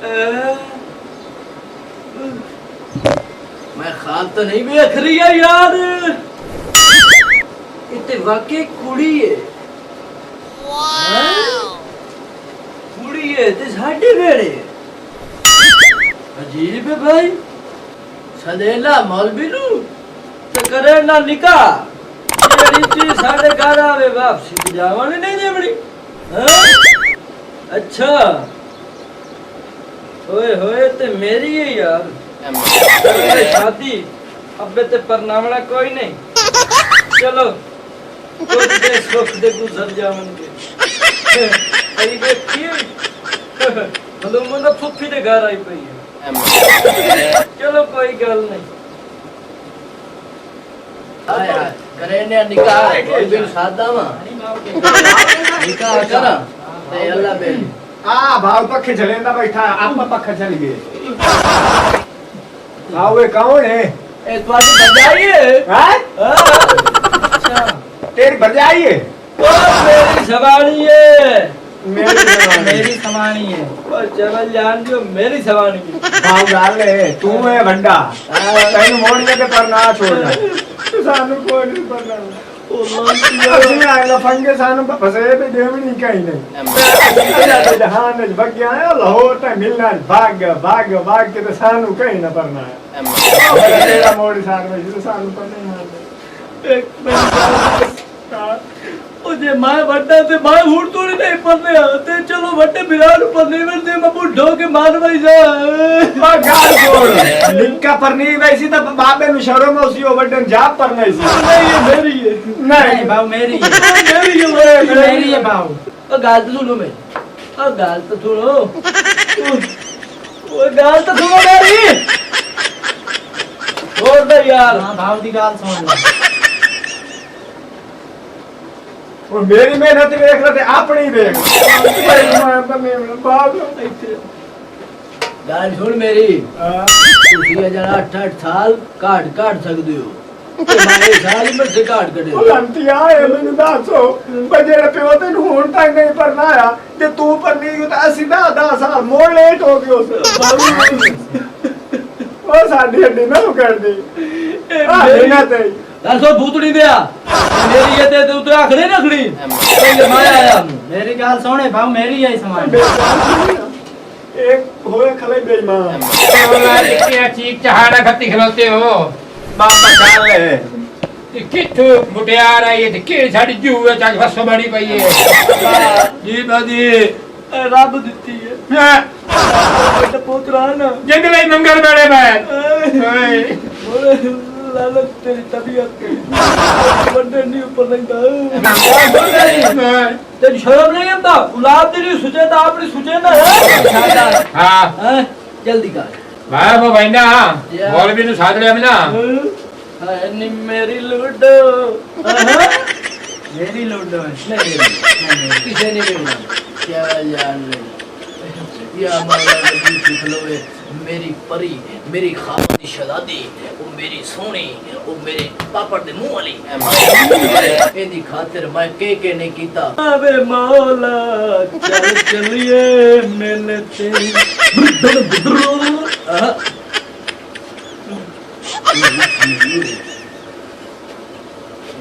मैं खाल तो नहीं देख रही है यार, इतने वाकई कुड़ी है। कुड़ी है ते साढ़े बेड़े अजीब है भाई। सदेला मौलवी नू तो करे ना निकाह, तेरी चीज साढ़े घर आवे वापसी की जावाने नहीं देवड़ी। अच्छा होए होए ते मेरी है यार शादी, अबे ते परनावना कोई नहीं। चलो कुछ दे सुख दे गुजर जावनगे। कई देखिए मतलब मुझे फुफी दे घर आई पई है। चलो कोई गल नहीं। हाय हाय करे ने निकाह कोई भी सादा वा निकाह करा ते अल्लाह बे आ भाव पखे झलेंदा बैठा आप पखे चल गए। आओ वे कौन है? ए तुम्हारी भरजाई है? हैं? अच्छा तेरी भरजाई है? ओ मेरी सवाणी है। मेरी सवाणी है। ओ चल जान जो मेरी सवाणी है। भाव डाल ले तू है भंडा तैਨੂੰ मोड़ के पर ना छोड़ना सानू कोई नहीं करना। ओ ਅਸੀਂ ਆਏ ਲਫੰਗੇ ਸਾਨੂੰ ਫਸੇ ਤੇ ਦੇਵਣੀ ਕਹੀਂ ਨਹੀਂ ਜਹਾਨ ਵਿੱਚ ਭੱਗਿਆ ਆ ਲਾਹੌਰ ਤੇ ਮਿਲਣਾ ਭਾਗ ਕੇ ਤੇ ਸਾਨੂੰ ਕਹੀਂ ਨਾ ਪਰਨਾ ਤੇਰਾ ਮੋੜੀ ਸਾਨੂੰ ਵਿੱਚ ਸਾਨੂੰ ਪਰ ਨਹੀਂ ਮਾਰਦੇ। एक मिनट ओ जे मैं वड्डा ते मैं हुड़ तोड़ी नहीं पड़ने ते चलो वड्डे बिरान पड़ने में ते मैं बुढ़ो के मान वई जा। आ गाल छोड़ निक्का परनी वैसी तो बाबे नु शहरों में उसी वड्डन जाप पर नहीं सी। नहीं ये मेरी है। नहीं भाव मेरी है। मेरी है भाव। ओ गाल तो सुनो मैं। ओ गाल तो सुनो। ओ गाल तो सुनो मेरी। छोड़ दे यार। हां भाव दी गाल सुन ले। और मेरी मेहनत देख रहे अपनी देख गाल छोड़ मेरी। तुसी अजन 8 साल काट सकदे हो ते मैं साल में से काट कटे। लंतिया है मैंने दासो बजेड़ा पियो तेनु हुन तक नहीं परना आया ते तू परनी तो असि 10 साल मोड़ लेट हो गयो ओ साडी हड्डी ना कर दी मेहनत है दासो भूतड़ी दिया मेरी ये ते तू तो आखड़ी रखड़ी पहले मैं आया। मेरी गाल सुने भाव मेरी है समान एक होए खले बेईमान बोला क्या चीक चहाड़ा खत्ती खिलौते हो बापा चाल ले किथु मुटियार आई है कि साडी जूए चाच फसो बड़ी पई है जी बाजी रब दित्ती है तो पोतरा ना जंगले मंगल बड़े बैठ लालच तेरी तबीयत के बंदे नहीं ऊपर नहीं था। तेरी शर्म नहीं आता गुलाब तेरी सुचे था अपनी सुचे ना है। हां जल्दी कर भाई वो बहना मौलवी नु साथ ले ना नी मेरी लूडो मेरी लूडो नहीं किसे नहीं मिलना क्या जान ले या मौला नबी सिखलोवे मेरी परी मेरी खामदी शहजादी ओ मेरी सोनी ओ मेरे पापड़ दे मुंह वाली एदी खातिर मैं के नहीं कीता। अबे मौला चल चलिए मैंने तेरी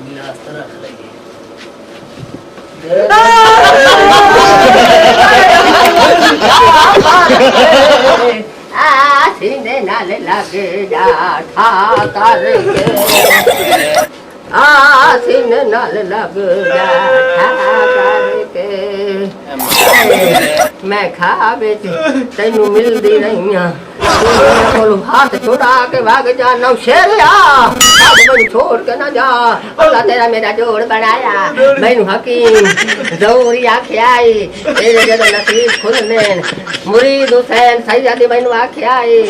गिलास रख लगे सीने नाल लगे जा ठा करके सीने नाल लग जा ठा करके मैं खा बेच तेनू मिलदी नहीं कोल हाथ छुड़ा के भाग जा नौशेरिया अब मैं छोड़ के ना जा अल्लाह तेरा मेरा जोड़ बनाया मैनू हकीम जौरी आखे आई तेरे जद नसीब खुलने मुरीद हुसैन सैयद मैनू आखे आई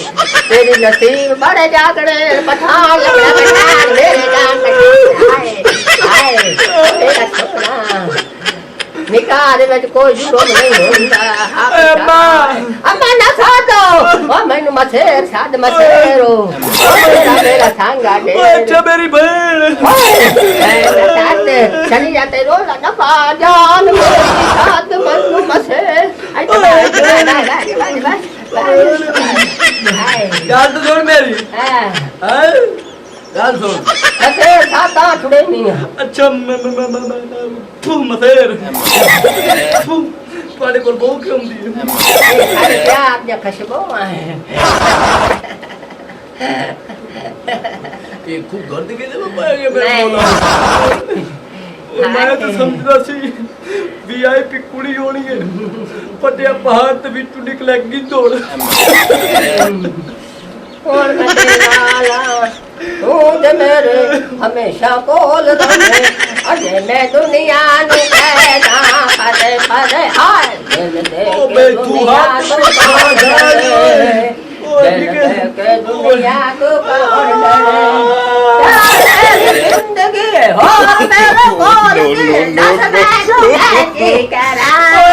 तेरी नसीब बड़े जागड़े पठान लगना पठान मेरे जान पठान आए तेरा सोना निकाह दे विच कोई जुर्म नहीं होंदा। अम्मा ना सादो ओ मैनू मसेर साद मसेरो मेरा सांगा दे अच्छा मेरी बहन चली जाते रोला ना पा जान मेरी साद मैनू मसेर ਗੱਲ ਤਾਂ ਸੁਣ ਮੇਰੀ ਹਾਂ ਹੈ ਗੱਲ ਸੁਣ ਅਸੇ ਸਾਤਾ ਛੁੜੇ ਨਹੀਂ ਅੱਛਾ ਮੈਂ ਮਥੇਰ ਤੁਹਾਡੇ ਕੋਲ ਬਹੁਤ ਕਿਉਂ ਹੁੰਦੀ ਹੈ ਅਰੇ ਪਿਆਰ ਦੀ ਖੁਸ਼ਬੂ ਹੈ ਇਹ ਖੂਬ ਘਰ ਦੇ ਕਿਤੇ ਪਾਇਆ ਗਿਆ ਮੇਰੇ ਨਹੀਂ। ਕੋਲ ਮੈਂ ਤਾਂ ਸਮਝਦਾ ਸੀ ਵੀਆਈਪੀ ਕੁੜੀ ਹੋਣੀ ਹੈ ਪੱਟਿਆ ਪਹਾੜ ਤੇ ਵਿੱਚੋਂ ਨਿਕਲੇਗੀ ਦੌੜ ਹੋਰ ਕਦੇ ਲਾਲਾ ਤੂੰ ਤੇ ਮੇਰੇ ਹਮੇਸ਼ਾ ਕੋਲ ਰਹੇ ਅਜੇ ਮੈਂ ਦੁਨੀਆ ਨੂੰ ਕਹਿਦਾ ਕਦੇ ਕਦੇ ਹਾਏ ਦਿਲ ਦੇ ਓ ਕੇ ਬੇ ਤੂੰ ਦੁਨੀਆ ਹੱਥ ਨੂੰ ਪਾ ਪਾੜ ਦੇ। ਦਿਲ ਦੇ ਕੇ ਦੁਨੀਆ ਨੂੰ ਪਾੜ ਜ਼ਿੰਦਗੀ ਹੋ ਮੇਰੇ ਕੋਲ ਦੱਸ ਮੈਂ ਕੀ ਕਰਾਂ